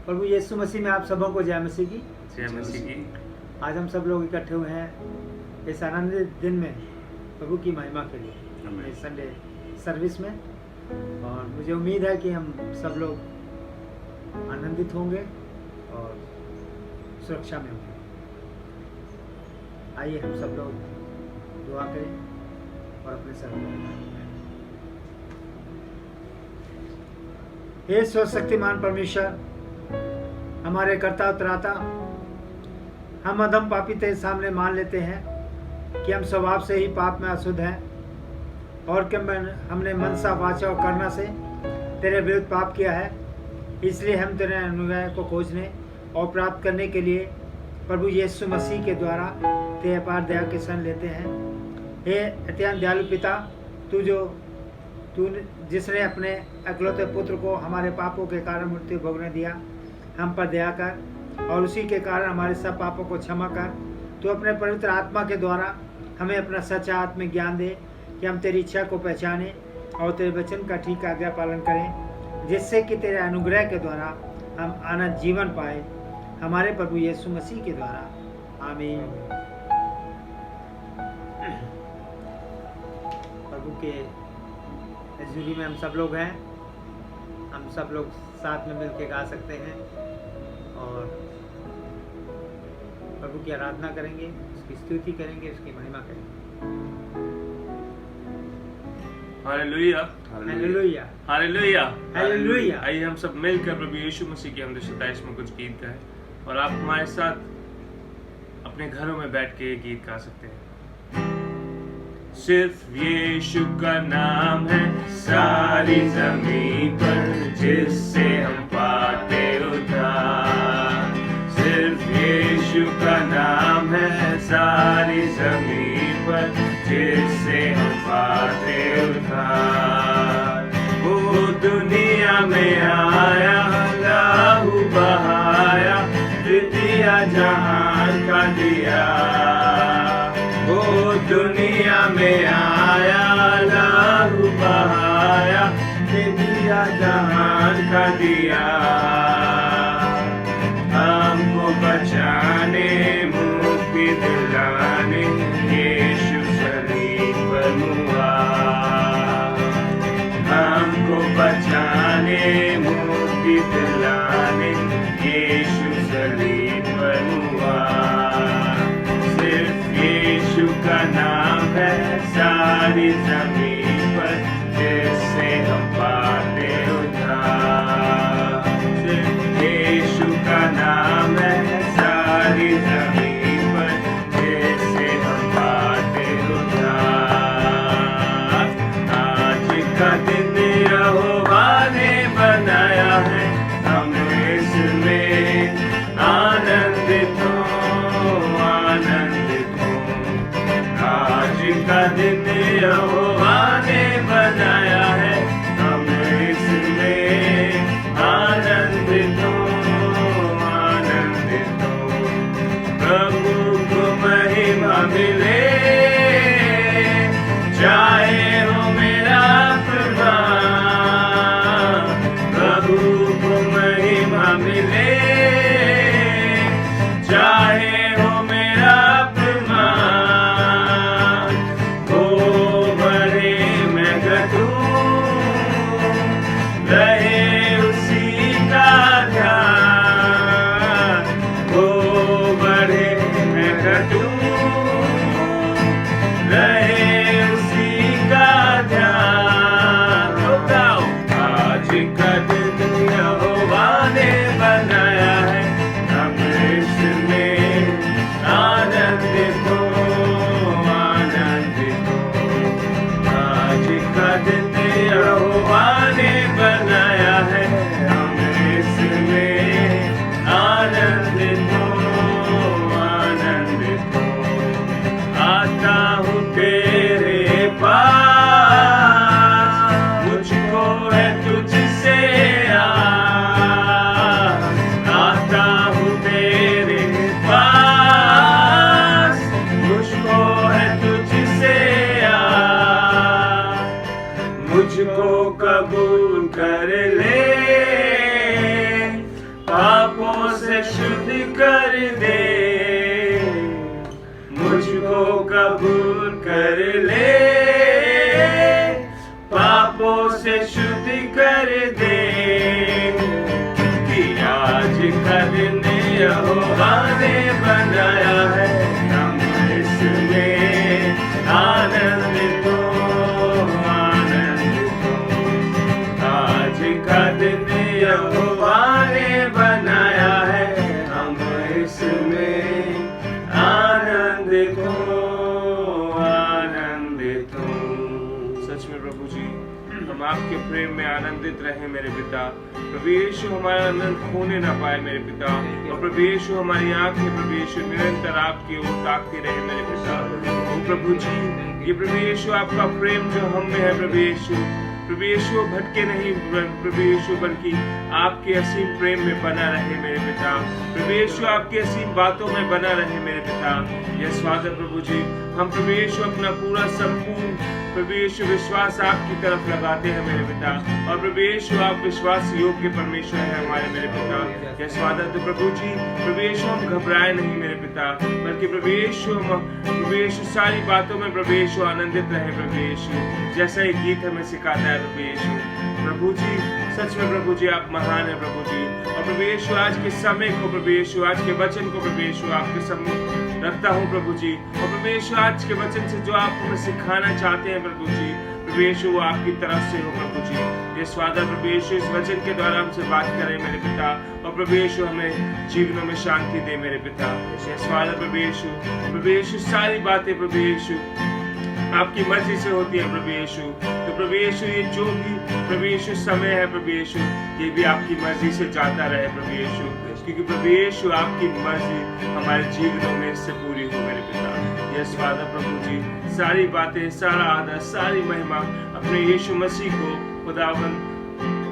प्रभु यीशु मसीह में आप सबों को जय मसीह की। जय मसीह की। आज हम सब लोग इकट्ठे हुए हैं इस आनंदित दिन में प्रभु की महिमा के लिए, इस संडे सर्विस में। और मुझे उम्मीद है कि हम सब लोग आनंदित होंगे और सुरक्षा में होंगे। आइए हम सब लोग दुआ करें और अपने सर हे सर्वशक्तिमान परमेश्वर, हमारे कर्ता उतराता, हम अधम पापी तेरे सामने मान लेते हैं कि हम स्वभाव से ही पाप में अशुद्ध हैं और कि हमने मनसा वाचा और करना से तेरे विरुद्ध पाप किया है। इसलिए हम तेरे अनुग्रह को खोजने और प्राप्त करने के लिए प्रभु यीशु मसीह के द्वारा तेरे अपार दया के शरण लेते हैं। हे अत्यंत दयालु पिता, तू जिसने अपने अकलौते पुत्र को हमारे पापों के कारण मृत्यु भोगने दिया, हम पर दया कर और उसी के कारण हमारे सब पापों को क्षमा कर। तू अपने पवित्र आत्मा के द्वारा हमें अपना सच्चा आत्मिक ज्ञान दे कि हम तेरी इच्छा को पहचाने और तेरे वचन का ठीक आज्ञा पालन करें, जिससे कि तेरे अनुग्रह के द्वारा हम आनंद जीवन पाए, हमारे प्रभु यीशु मसीह के द्वारा। आमीन। प्रभु के हजूरी में हम सब लोग हैं, हम सब लोग साथ में मिलकर गा सकते हैं और प्रभु की आराधना करेंगे, उसकी स्तुति करेंगे, उसकी महिमा करेंगे। Hallelujah, hallelujah, hallelujah, hallelujah. आइए हम सब मिलकर प्रभु यीशु मसीह की हमदर्द में कुछ गीत गाएं और आप हमारे साथ अपने घरों में बैठ के ये गीत गा सकते हैं। सिर्फ यीशु का नाम है सारी जमीन पर, जिससे हम पाते उद्धार। सिर्फ यीशु का नाम है सारी जमीन पर, जिससे हम पाते उद्धार। वो दुनिया में आया, लहू बहाया, दिया जहान का दिया। वो दुनिया में आया, लहू बहाया, दिया जहान का दिया। हमको बचाने, मुक्ति दिलाने, यीशु सलीब पर हुआ। हमको बचाने, मुक्ति दिलाने, यीशु सलीब पर हुआ। सिर्फ यीशु का नाम है सारी जमीन पर, जिससे हम पाते उद्धार। सिर्फ यीशु का नाम है सारी जमीन पर, जिससे हम पाते उद्धार। आज का दिन यहोवा ने बनाया है, हम इसमें आनंदित हो, आनंदित हो। आज का दिन यहोवा ने बनाया है, हम इसमें आनंदित हो, आनंदित हो। प्रभु को महिमा मिले, चाहे हो मेरा प्रभु। प्रभु को महिमा मिले, चाहे हो मेरा प्रभु। वो बढ़े मैं घटूं, रहे उसी का ध्यान। वो बढ़े मैं घटूं, रहे उसी का ध्यान। आज का दिन यहोवा ने बनाया। पापों से शुद्ध कर दे, मुझको कबूल कर ले, पापों से शुद्ध कर दे, कि आज का दिन यहोवा ने बनाया है, हम इसमें आनंदित हो, आनंदित हो। आज का दिन यहोवा ने बनाया है, हम इसमें आनंदित हो, आनंदित हो। सच में प्रभु जी, हम आपके प्रेम में आनंदित रहे मेरे पिता। प्रभु यीशु हमारा आनंद खोने ना पाए मेरे पिता, और प्रभु यीशु हमारी आंखें प्रभु यीशु निरंतर आपकी ओर ताकती रहे मेरे पिता। ओ प्रभु जी, ये प्रभु यीशु आपका प्रेम जो हम में है प्रभु यीशु भटके नहीं प्रभु यीशु, बल्कि आपके असीम प्रेम में बना रहे मेरे पिता। प्रभु यीशु आपकी असीम बातों में बना रहे मेरे पिता। यस फादर प्रभु जी, हम प्रभु यीशु अपना पूरा संपूर्ण प्रभु यीशु विश्वास आपकी तरफ लगाते हैं मेरे पिता, और प्रभु यीशु आप विश्वास योग्य परमेश्वर है हमारे मेरे पिता। यस फादर, तो प्रभु जी, प्रभु यीशु हम घबराए नहीं मेरे पिता, बल्कि प्रभु यीशु सारी बातों में प्रभु यीशु आनंदित रहे प्रभु यीशु, जैसा एक गीत हमें सिखाता है प्रभु यीशु। प्रभु जी, सच में प्रभु जी आप महान है प्रभु जी, और प्रभु यीशु आज के समय को प्रभु यीशु, आज के वचन को प्रभु यीशु आपके सम्मुख रखता हूँ प्रभु जी, और प्रभु यीशु आज के वचन से जो आप हमें सिखाना चाहते हैं प्रभु जी, प्रभु यीशु वो आपकी तरफ से हो प्रभु जी। ये स्वादा प्रभु यीशु इस वचन के द्वारा हमसे बात करें मेरे पिता, और प्रभु यीशु हमें जीवनों में शांति दे मेरे पिता। ये स्वादा प्रभु यीशु सारी बातें प्रभु यीशु आपकी मर्जी से होती है प्रभु यीशु। तो प्रभु यीशु ये जो भी प्रभु यीशु समय है प्रभु यीशु, ये भी आपकी मर्जी से जाता रहे प्रभु यीशु, क्योंकि प्रभु यीशु आपकी मर्जी हमारे जीवनों में इससे पूरी हो मेरे पिता। यस फादर प्रभु जी, सारी बातें, सारा आदर, सारी महिमा अपने यीशु मसीह को खुदावन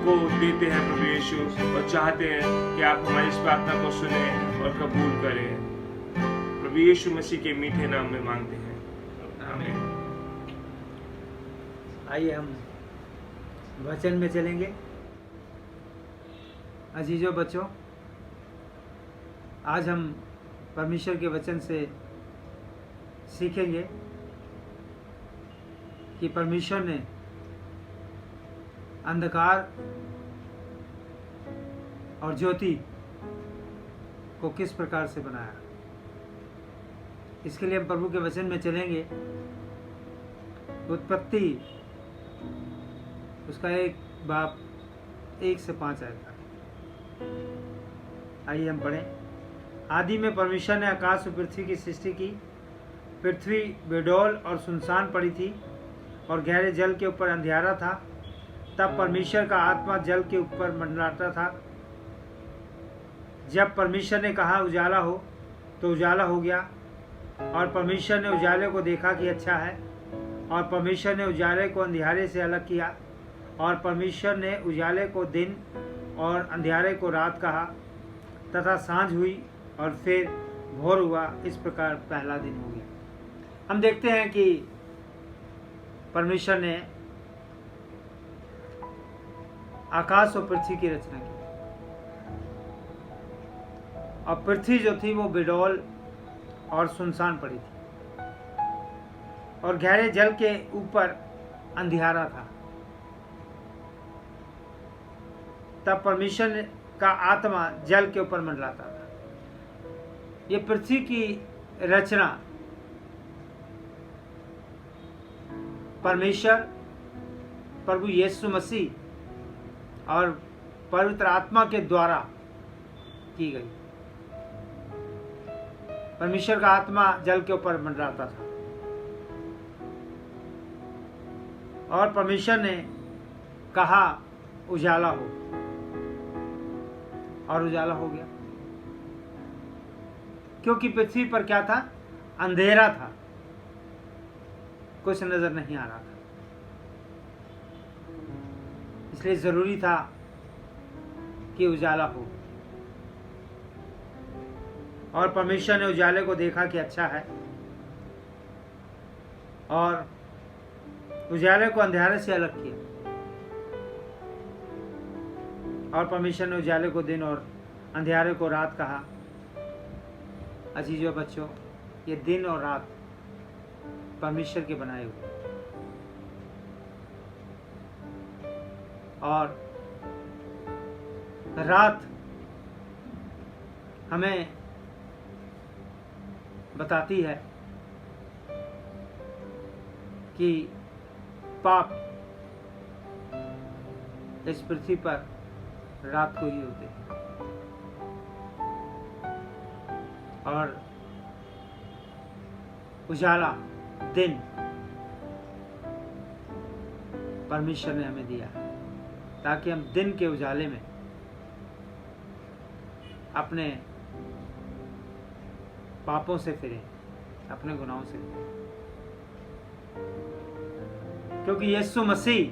को देते हैं प्रभु यीशु, और चाहते हैं कि आप हमारी इस प्रार्थना को सुने और कबूल करें। प्रभु यीशु मसीह के मीठे नाम में मांगते हैं, आमीन। आइए हम वचन में चलेंगे। अजीजों बच्चों, आज हम परमेश्वर के वचन से सीखेंगे कि परमेश्वर ने अंधकार और ज्योति को किस प्रकार से बनाया। इसके लिए हम प्रभु के वचन में चलेंगे। उत्पत्ति उसका 1 से 5 आएगा। आइए हम पढ़ें। आदि में परमेश्वर ने आकाश और पृथ्वी की सृष्टि की। पृथ्वी बेडौल और सुनसान पड़ी थी, और गहरे जल के ऊपर अंधियारा था। तब परमेश्वर का आत्मा जल के ऊपर मंडराता था। जब परमेश्वर ने कहा उजाला हो, तो उजाला हो गया। और परमेश्वर ने उजाले को देखा कि अच्छा है, और परमेश्वर ने उजाले को अंधियारे से अलग किया। और परमेश्वर ने उजाले को दिन और अंधियारे को रात कहा। तथा सांझ हुई और फिर भोर हुआ। इस प्रकार पहला दिन हो गया। हम देखते हैं कि परमेश्वर ने आकाश और पृथ्वी की रचना की, और पृथ्वी जो थी वो बेडौल और सुनसान पड़ी थी, और गहरे जल के ऊपर अंधियारा था। तब परमेश्वर का आत्मा जल के ऊपर मंडराता था। ये पृथ्वी की रचना परमेश्वर, प्रभु यीशु मसीह और पवित्र आत्मा के द्वारा की गई। परमेश्वर का आत्मा जल के ऊपर मंडराता था, और परमेश्वर ने कहा उजाला हो, और उजाला हो गया। क्योंकि पृथ्वी पर क्या था? अंधेरा था, कुछ नजर नहीं आ रहा था। इसलिए जरूरी था कि उजाला हो। और परमेश्वर ने उजाले को देखा कि अच्छा है, और उजाले को अंधेरे से अलग किया। और परमेश्वर ने उजाले को दिन और अंधियारे को रात कहा। अजीजों बच्चों, ये दिन और रात परमेश्वर के बनाए हुए, और रात हमें बताती है कि पाप इस पृथ्वी पर रात को ही होते हैं, और उजाला दिन परमेश्वर ने हमें दिया ताकि हम दिन के उजाले में अपने पापों से फिरें, अपने गुनाहों से फिरें, क्योंकि यीशु मसीह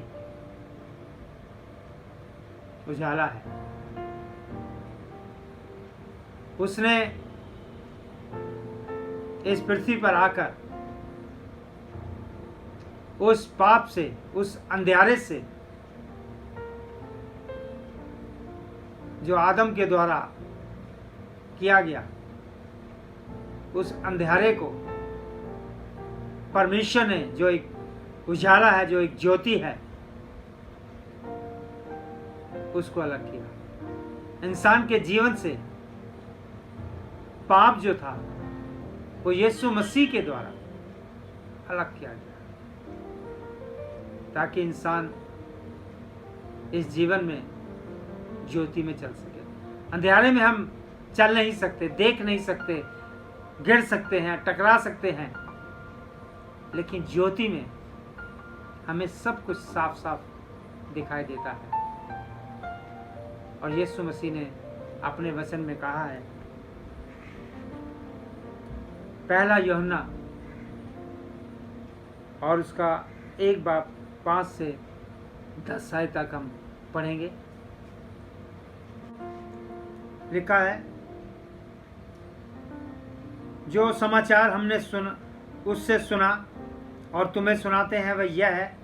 उजाला है। उसने इस पृथ्वी पर आकर उस पाप से, उस अंधियारे से जो आदम के द्वारा किया गया, उस अंधियारे को परमेश्वर ने, जो एक उजाला है, जो एक ज्योति है, उसको अलग किया। इंसान के जीवन से पाप जो था वो यीशु मसीह के द्वारा अलग किया गया, ताकि इंसान इस जीवन में ज्योति में चल सके। अंधेरे में हम चल नहीं सकते, देख नहीं सकते, गिर सकते हैं, टकरा सकते हैं, लेकिन ज्योति में हमें सब कुछ साफ साफ दिखाई देता है। और यीशु मसीह ने अपने वचन में कहा है, पहला यूहन्ना और उसका 1:5 से 10 तक हम पढ़ेंगे। लिखा है, जो समाचार हमने उससे सुना और तुम्हें सुनाते हैं वह यह है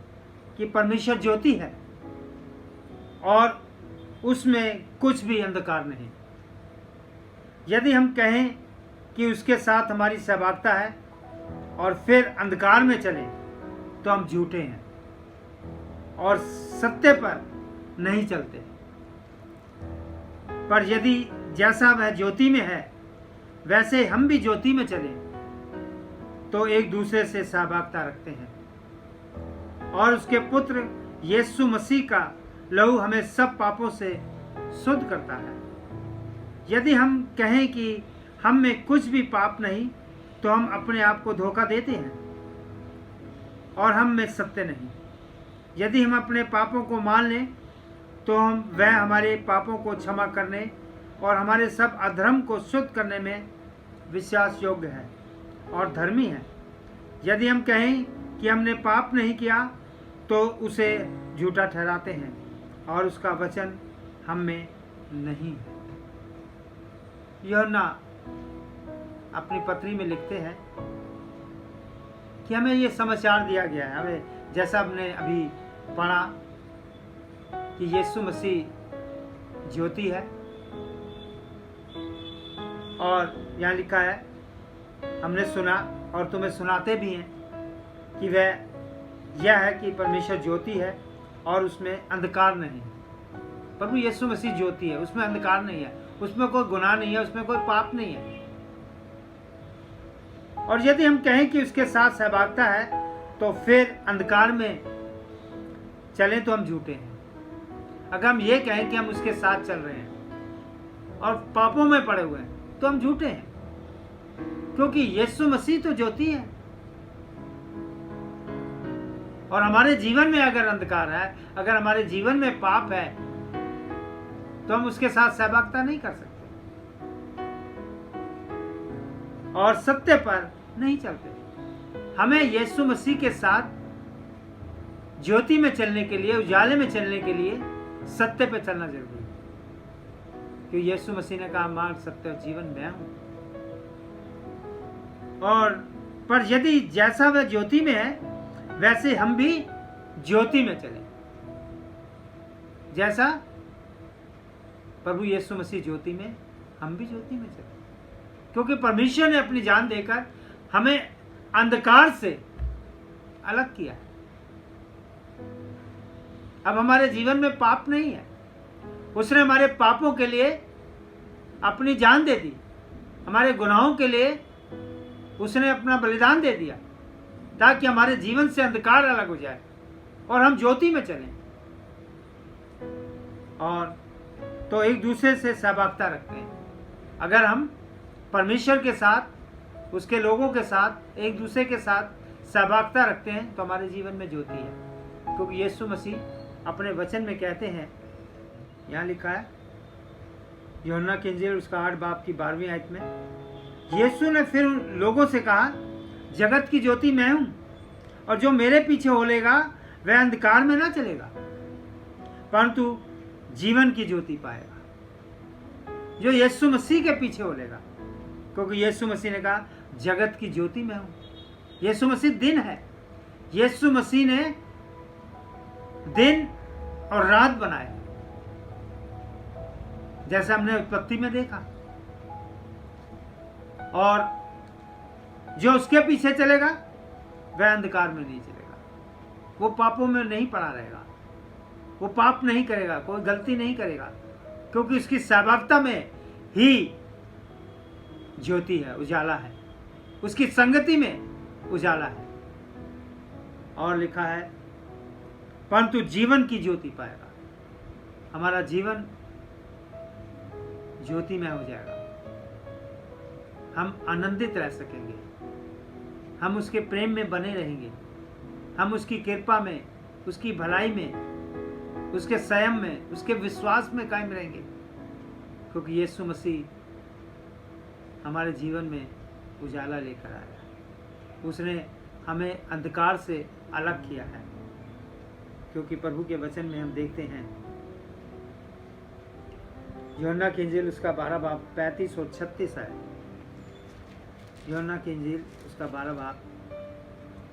कि परमेश्वर ज्योति है और उसमें कुछ भी अंधकार नहीं। यदि हम कहें कि उसके साथ हमारी सहभागिता है और फिर अंधकार में चलें तो हम झूठे हैं और सत्य पर नहीं चलते। पर यदि जैसा वह ज्योति में है वैसे हम भी ज्योति में चलें तो एक दूसरे से सहभागिता रखते हैं और उसके पुत्र यीशु मसीह का लहू हमें सब पापों से शुद्ध करता है। यदि हम कहें कि हम में कुछ भी पाप नहीं तो हम अपने आप को धोखा देते हैं और हम में सत्य नहीं। यदि हम अपने पापों को मान लें तो वह हमारे पापों को क्षमा करने और हमारे सब अधर्म को शुद्ध करने में विश्वास योग्य है और धर्मी है। यदि हम कहें कि हमने पाप नहीं किया तो उसे झूठा ठहराते हैं और उसका वचन हम में नहीं है। यूहन्ना अपनी पत्री में लिखते हैं कि हमें ये समाचार दिया गया है, हमें जैसा हमने अभी पढ़ा कि यीशु मसीह ज्योति है, और यहाँ लिखा है हमने सुना और तुम्हें सुनाते भी हैं कि वह यह है कि परमेश्वर ज्योति है और उसमें अंधकार नहीं। प्रभु यीशु मसीह ज्योति है, उसमें अंधकार नहीं है, उसमें कोई गुनाह नहीं है, उसमें कोई पाप नहीं है। और यदि हम कहें कि उसके साथ सहभागिता है तो फिर अंधकार में चलें तो हम झूठे हैं। अगर हम ये कहें कि हम उसके साथ चल रहे हैं और पापों में पड़े हुए हैं तो हम झूठे हैं, क्योंकि यीशु मसीह तो ज्योति है। और हमारे जीवन में अगर अंधकार है, अगर हमारे जीवन में पाप है तो हम उसके साथ सहभागिता नहीं कर सकते और सत्य पर नहीं चलते। हमें यीशु मसीह के साथ ज्योति में चलने के लिए, उजाले में चलने के लिए सत्य पे चलना जरूरी है, क्योंकि यीशु मसीह ने कहा मार्ग, सत्य और जीवन मैं हूं। और पर यदि जैसा वह ज्योति में है वैसे हम भी ज्योति में चलें, जैसा प्रभु यीशु मसीह ज्योति में हम भी ज्योति में चले, क्योंकि परमेश्वर ने अपनी जान देकर हमें अंधकार से अलग किया। अब हमारे जीवन में पाप नहीं है। उसने हमारे पापों के लिए अपनी जान दे दी, हमारे गुनाहों के लिए उसने अपना बलिदान दे दिया, ताकि हमारे जीवन से अंधकार अलग हो जाए और हम ज्योति में चलें। और तो एक दूसरे से सहभागिता रखते हैं। अगर हम परमेश्वर के साथ, उसके लोगों के साथ, एक दूसरे के साथ सहभागिता रखते हैं, तो हमारे जीवन में ज्योति है। क्योंकि यीशु मसीह अपने वचन में कहते हैं, यहाँ लिखा है यूहन्ना की इंजील उसका 8 बाब की 12वीं आयत में, यीशु ने फिर उन लोगों से कहा, जगत की ज्योति मैं हूं, और जो मेरे पीछे होलेगा वह अंधकार में ना चलेगा, परंतु जीवन की ज्योति पाएगा। जो यीशु मसीह के पीछे होलेगा, क्योंकि यीशु मसीह ने कहा जगत की ज्योति मैं हूं। यीशु मसीह दिन है। यीशु मसीह ने दिन और रात बनाए, जैसा हमने उत्पत्ति में देखा। और जो उसके पीछे चलेगा वह अंधकार में नहीं चलेगा, वो पापों में नहीं पड़ा रहेगा, वो पाप नहीं करेगा, कोई गलती नहीं करेगा, क्योंकि उसकी सहभागिता में ही ज्योति है, उजाला है, उसकी संगति में उजाला है। और लिखा है परंतु जीवन की ज्योति पाएगा। हमारा जीवन ज्योति में हो जाएगा, हम आनंदित रह सकेंगे, हम उसके प्रेम में बने रहेंगे, हम उसकी कृपा में, उसकी भलाई में, उसके संयम में, उसके विश्वास में कायम रहेंगे, क्योंकि यीशु मसीह हमारे जीवन में उजाला लेकर आया। उसने हमें अंधकार से अलग किया है। क्योंकि प्रभु के वचन में हम देखते हैं, यूहन्ना की इंजील उसका 12 बाब 35 और 36 है। यूहन्ना की इंजील उसका 12 बाब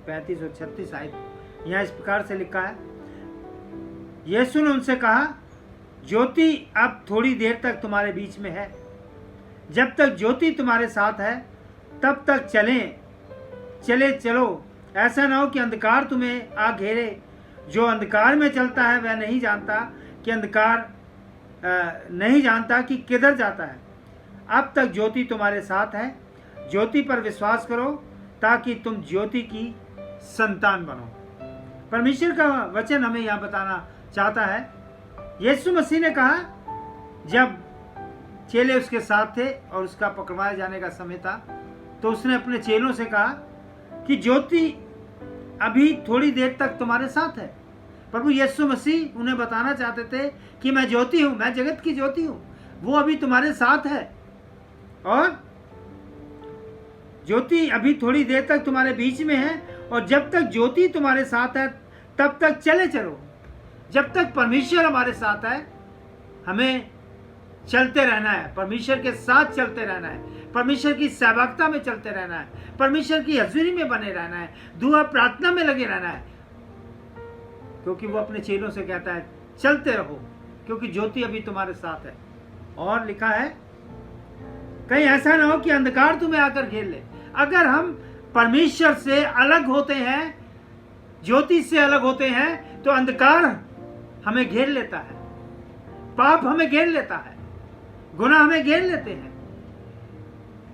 35 और 36 आयत, यहाँ इस प्रकार से लिखा है, यीशु ने उनसे कहा, ज्योति अब थोड़ी देर तक तुम्हारे बीच में है, जब तक ज्योति तुम्हारे साथ है तब तक चलो, ऐसा ना हो कि अंधकार तुम्हें आ घेरे। जो अंधकार में चलता है वह नहीं जानता कि किधर जाता है। अब तक ज्योति तुम्हारे साथ है, ज्योति पर विश्वास करो ताकि तुम ज्योति की संतान बनो। परमेश्वर का वचन हमें यहाँ बताना चाहता है। यीशु मसीह ने कहा, जब चेले उसके साथ थे और उसका पकड़वाए जाने का समय था, तो उसने अपने चेलों से कहा कि ज्योति अभी थोड़ी देर तक तुम्हारे साथ है। प्रभु यीशु मसीह उन्हें बताना चाहते थे कि मैं ज्योति हूं, मैं जगत की ज्योति हूं, वो अभी तुम्हारे साथ है, और ज्योति अभी थोड़ी देर तक तुम्हारे बीच में है, और जब तक ज्योति तुम्हारे साथ है तब तक चलो। जब तक परमेश्वर हमारे साथ है, हमें चलते रहना है, परमेश्वर के साथ चलते रहना है, परमेश्वर की सहभागिता में चलते रहना है, परमेश्वर की हजूरी में बने रहना है, दुआ प्रार्थना में लगे रहना है, क्योंकि वो अपने चेलों से कहता है चलते रहो, क्योंकि ज्योति अभी तुम्हारे साथ है। और लिखा है, कहीं ऐसा ना हो कि अंधकार तुम्हें आकर घेर ले। अगर हम परमेश्वर से अलग होते हैं, ज्योति से अलग होते हैं, तो अंधकार हमें घेर लेता है, पाप हमें घेर लेता है, गुनाह हमें घेर लेते हैं,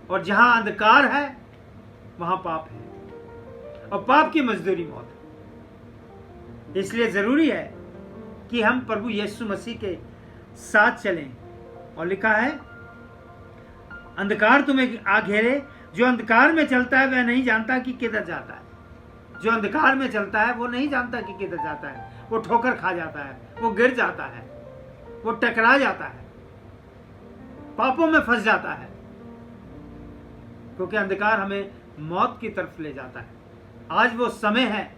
और जहां अंधकार है वहां पाप है, और पाप की मजदूरी मौत है। इसलिए जरूरी है कि हम प्रभु यीशु मसीह के साथ चलें। और लिखा है, अंधकार तुम्हें आ घेरे, जो अंधकार में चलता है वह नहीं जानता कि किधर जाता है। जो अंधकार में चलता है वो नहीं जानता कि किधर जाता है, वो ठोकर खा जाता है, वो गिर जाता है, वो टकरा जाता है, पापों में फंस जाता है, क्योंकि अंधकार हमें मौत की तरफ ले जाता है। आज वो समय है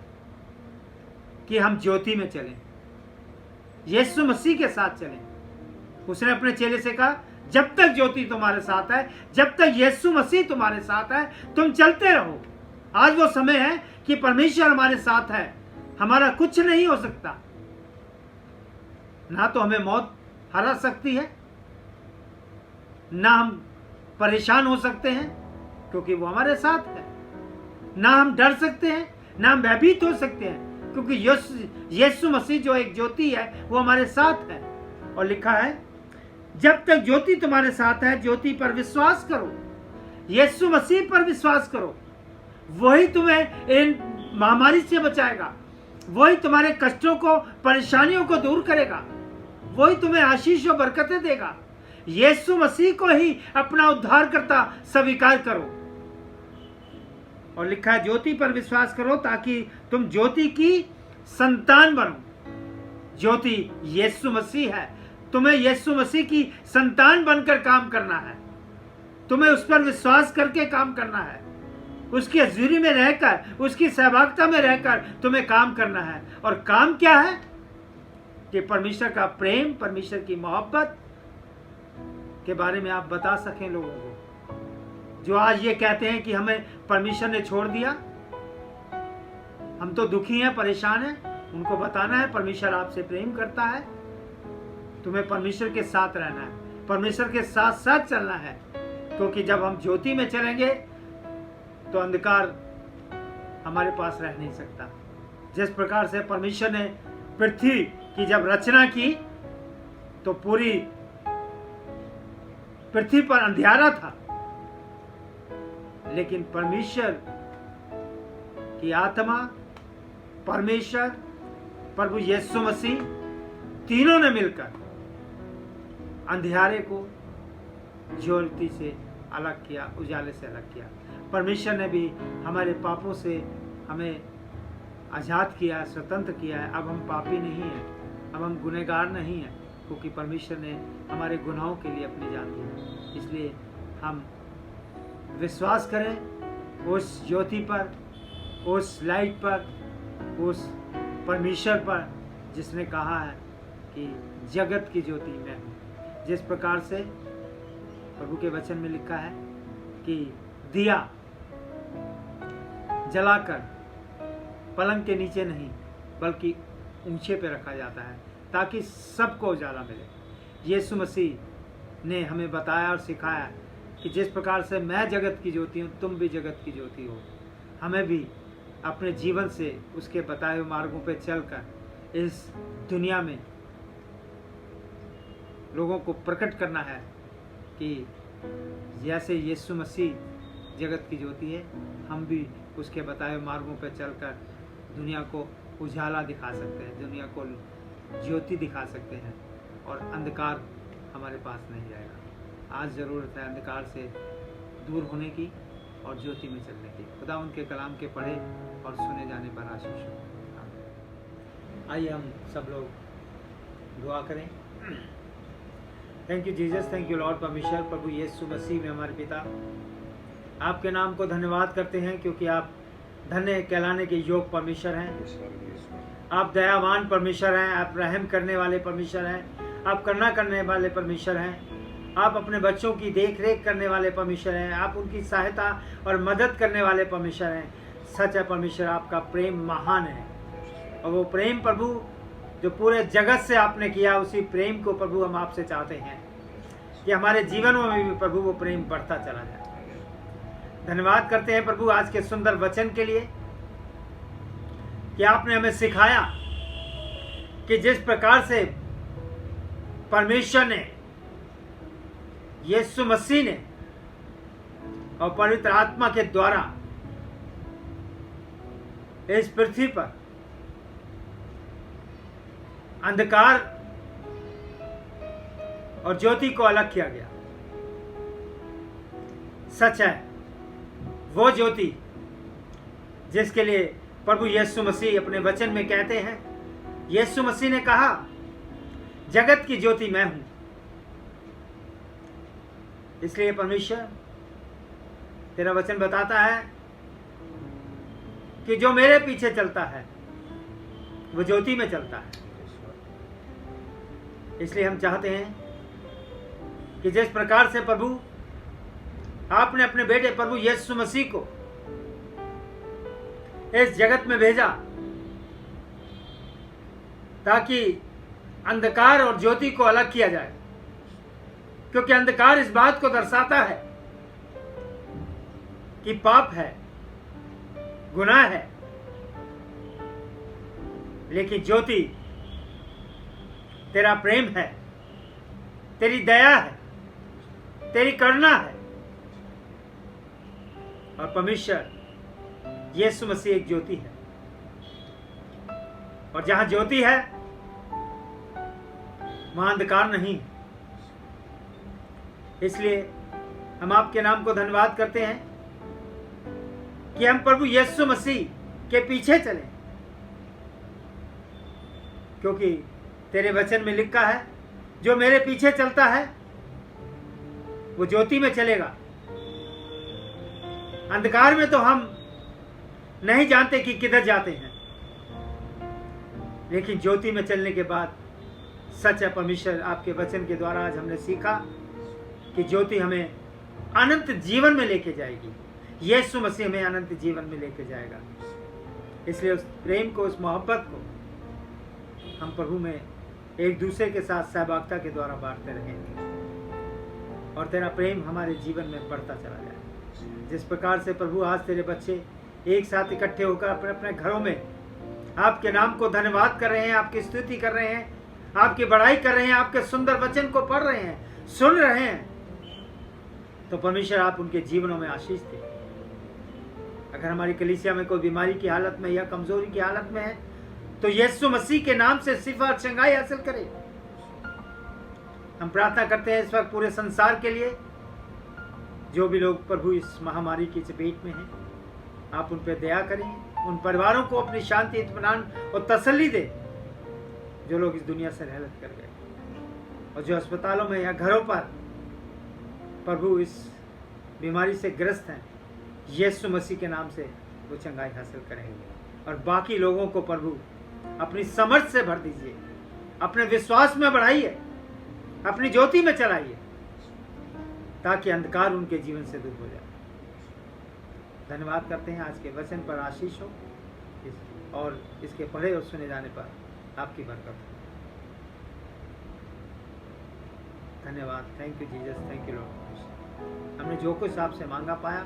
कि हम ज्योति में चलें, यीशु मसीह के साथ चलें। उसने अपने चेले से कहा, जब तक ज्योति तुम्हारे साथ है, जब तक यीशु मसीह तुम्हारे साथ है, तुम चलते रहो। आज वो समय है कि परमेश्वर हमारे साथ है, हमारा कुछ नहीं हो सकता। ना तो हमें मौत हरा सकती है, ना हम परेशान हो सकते हैं क्योंकि वो हमारे साथ है, ना हम डर सकते हैं, ना हम भयभीत हो सकते हैं क्योंकि यीशु मसीह जो एक ज्योति है वो हमारे साथ है। और लिखा है, जब तक ज्योति तुम्हारे साथ है, ज्योति पर विश्वास करो, यीशु मसीह पर विश्वास करो, वही तुम्हें इन महामारी से बचाएगा, वही तुम्हारे कष्टों को, परेशानियों को दूर करेगा, वही तुम्हें आशीष और बरकतें देगा। यीशु मसीह को ही अपना उद्धारकर्ता स्वीकार करो। और लिखा है, ज्योति पर विश्वास करो ताकि तुम ज्योति की संतान बनो। ज्योति यीशु मसीह है, तुम्हें यीशु मसीह की संतान बनकर काम करना है, तुम्हें उस पर विश्वास करके काम करना है, उसकी हजूरी में रहकर, उसकी सहभागिता में रहकर तुम्हें काम करना है। और काम क्या है कि परमेश्वर का प्रेम, परमेश्वर की मोहब्बत के बारे में आप बता सकें लोगों को जो आज ये कहते हैं कि हमें परमेश्वर ने छोड़ दिया, हम तो दुखी हैं, परेशान हैं। उनको बताना है परमेश्वर आपसे प्रेम करता है, तुम्हें परमेश्वर के साथ रहना है, परमेश्वर के साथ साथ चलना है, क्योंकि जब हम ज्योति में चलेंगे तो अंधकार हमारे पास रह नहीं सकता। जिस प्रकार से परमेश्वर ने पृथ्वी की जब रचना की तो पूरी पृथ्वी पर अंधियारा था, लेकिन परमेश्वर की आत्मा, परमेश्वर, प्रभु यीशु मसीह, तीनों ने मिलकर अंधियारे को ज्योति से अलग किया, उजाले से अलग किया। परमेश्वर ने भी हमारे पापों से हमें आज़ाद किया, स्वतंत्र किया है। अब हम पापी नहीं हैं, अब हम गुनहगार नहीं हैं, क्योंकि परमेश्वर ने हमारे गुनाहों के लिए अपनी जान दी। इसलिए हम विश्वास करें उस ज्योति पर, उस लाइट पर, उस परमेश्वर पर जिसने कहा है कि जगत की ज्योति मैं हूँ। जिस प्रकार से प्रभु के वचन में लिखा है कि दिया जलाकर पलंग के नीचे नहीं बल्कि ऊंचे पे रखा जाता है ताकि सबको उजाला मिले। यीशु मसीह ने हमें बताया और सिखाया कि जिस प्रकार से मैं जगत की ज्योति हूँ, तुम भी जगत की ज्योति हो। हमें भी अपने जीवन से उसके बताए हुए मार्गों पर चलकर इस दुनिया में लोगों को प्रकट करना है कि जैसे यीशु मसीह जगत की ज्योति है, हम भी उसके बताए हुए मार्गों पर चलकर दुनिया को उजाला दिखा सकते हैं, दुनिया को ज्योति दिखा सकते हैं और अंधकार हमारे पास नहीं जाएगा। आज ज़रूरत है अंधकार से दूर होने की और ज्योति में चलने की। खुदा उनके कलाम के पढ़े और सुने जाने पर आशीष हो। आइए हम सब लोग दुआ करें। Thank you Jesus, thank you Lord परमेश्वर, प्रभु यीशु मसीह में हमारे पिता, आपके नाम को धन्यवाद करते हैं क्योंकि आप धन्य कहलाने के योग परमेश्वर हैं। आप दयावान परमेश्वर हैं, आप रहम करने वाले परमेश्वर हैं, आप करुणा करने वाले परमेश्वर हैं, आप अपने बच्चों की देख रेख करने वाले परमेश्वर हैं, आप उनकी सहायता और मदद करने वाले परमेश्वर हैं। सच है परमेश्वर, आपका प्रेम महान है और वो प्रेम प्रभु जो पूरे जगत से आपने किया, उसी प्रेम को प्रभु हम आपसे चाहते हैं कि हमारे जीवनों में भी प्रभु वो प्रेम बढ़ता चला जाए। धन्यवाद करते हैं प्रभु आज के सुंदर वचन के लिए कि आपने हमें सिखाया कि जिस प्रकार से परमेश्वर ने, यीशु मसीह ने और पवित्र आत्मा के द्वारा इस पृथ्वी पर अंधकार और ज्योति को अलग किया गया। सच है, वो ज्योति जिसके लिए प्रभु यीशु मसीह अपने वचन में कहते हैं, यीशु मसीह ने कहा जगत की ज्योति मैं हूं। इसलिए परमेश्वर तेरा वचन बताता है कि जो मेरे पीछे चलता है वो ज्योति में चलता है। इसलिए हम चाहते हैं कि जिस प्रकार से प्रभु आपने अपने बेटे प्रभु यीशु मसीह को इस जगत में भेजा ताकि अंधकार और ज्योति को अलग किया जाए, क्योंकि अंधकार इस बात को दर्शाता है कि पाप है, गुनाह है, लेकिन ज्योति तेरा प्रेम है, तेरी दया है, तेरी करुणा है। और परमेश्वर यीशु मसीह एक ज्योति है, और जहां ज्योति है वहां अंधकार नहीं है। इसलिए हम आपके नाम को धन्यवाद करते हैं कि हम प्रभु यीशु मसीह के पीछे चलें, क्योंकि तेरे वचन में लिखा है जो मेरे पीछे चलता है वो ज्योति में चलेगा। अंधकार में तो हम नहीं जानते कि किधर जाते हैं, लेकिन ज्योति में चलने के बाद सच है परमेश्वर, आपके वचन के द्वारा आज हमने सीखा कि ज्योति हमें अनंत जीवन में लेके जाएगी। यीशु मसीह हमें अनंत जीवन में लेके जाएगा। इसलिए उस प्रेम को, उस मोहब्बत को हम प्रभु में एक दूसरे के साथ सहभागिता के द्वारा बांटते रहेंगे, और तेरा प्रेम हमारे जीवन में बढ़ता चला जाए। जिस प्रकार से प्रभु आज तेरे बच्चे एक साथ इकट्ठे होकर अपने अपने घरों में आपके नाम को धन्यवाद कर रहे हैं, आपकी स्तुति कर रहे हैं, आपकी बड़ाई कर रहे हैं, आपके सुंदर वचन को पढ़ रहे हैं, सुन रहे हैं, तो परमेश्वर आप उनके जीवनों में आशीष दें। अगर हमारी कलीसिया में कोई बीमारी की हालत में या कमजोरी की हालत में है तो यीशु मसीह के नाम से शिफा और चंगाई हासिल करें। हम प्रार्थना करते हैं इस वक्त पूरे संसार के लिए, जो भी लोग प्रभु इस महामारी की चपेट में हैं, आप उन पर दया करें, उन परिवारों को अपनी शांति, इत्मीनान और तसल्ली दे जो लोग इस दुनिया से रहलत कर गए, और जो अस्पतालों में या घरों पर प्रभु इस बीमारी से ग्रस्त हैं, यीशु मसीह के नाम से वो चंगाई हासिल करेंगे। और बाकी लोगों को प्रभु अपनी समर्थ से भर दीजिए, अपने विश्वास में बढ़ाइए, अपनी ज्योति में चलाइए, ताकि अंधकार उनके जीवन से दूर हो जाए। धन्यवाद करते हैं, आज के वचन पर आशीष हो और इसके पढ़े और सुने जाने पर आपकी बरकत हो। धन्यवाद, thank you Jesus, thank you Lord. हमने जो कुछ आपसे मांगा पाया,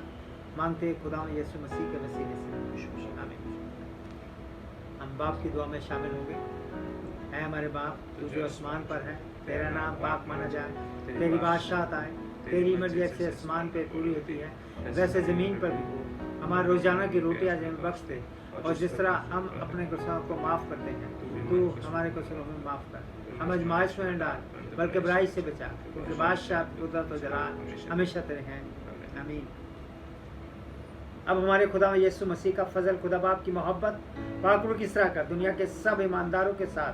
मांगते हैं खुदा यीशु मसीह के वसीले से, आमीन। हम बाप की दुआ में शामिल होंगे। ऐ हमारे बाप, तू जो आसमान पर है, तेरा नाम पाक माना जाए, तेरी बादशाहत आए, तेरी मर्जी जैसे आसमान पे पूरी होती है वैसे जमीन पर भी हो। हमारा रोजाना की रोटी आज हमें बख्श दे, और जिस तरह हम अपने गुस्सा को माफ करते हैं, तू हमारे गुस्सों में माफ कर। हम आजमाइश में न डाल, बल्कि बुराई से बचा, क्योंकि बादशाह, कुदरत और जलाल हमेशा तेरे हैं, आमीन। अब हमारे खुदा यीशु मसीह का फजल, खुदा बाप की मोहब्बत, पाक रूह की सराहत दुनिया के सब ईमानदारों के साथ,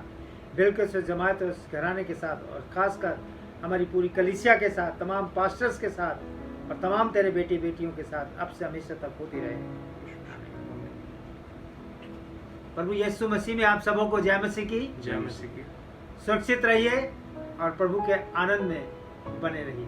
बिल्कुल से जमात और घराने के साथ, और खासकर हमारी पूरी कलीसिया के साथ, तमाम पास्टर्स के साथ, और तमाम तेरे बेटे बेटियों के साथ अब से हमेशा तक होती रहे। प्रभु यीशु मसीह में आप सबों को जय मसीह की। जय मसीह की। सुरक्षित रहिए और प्रभु के आनंद में बने रहिए।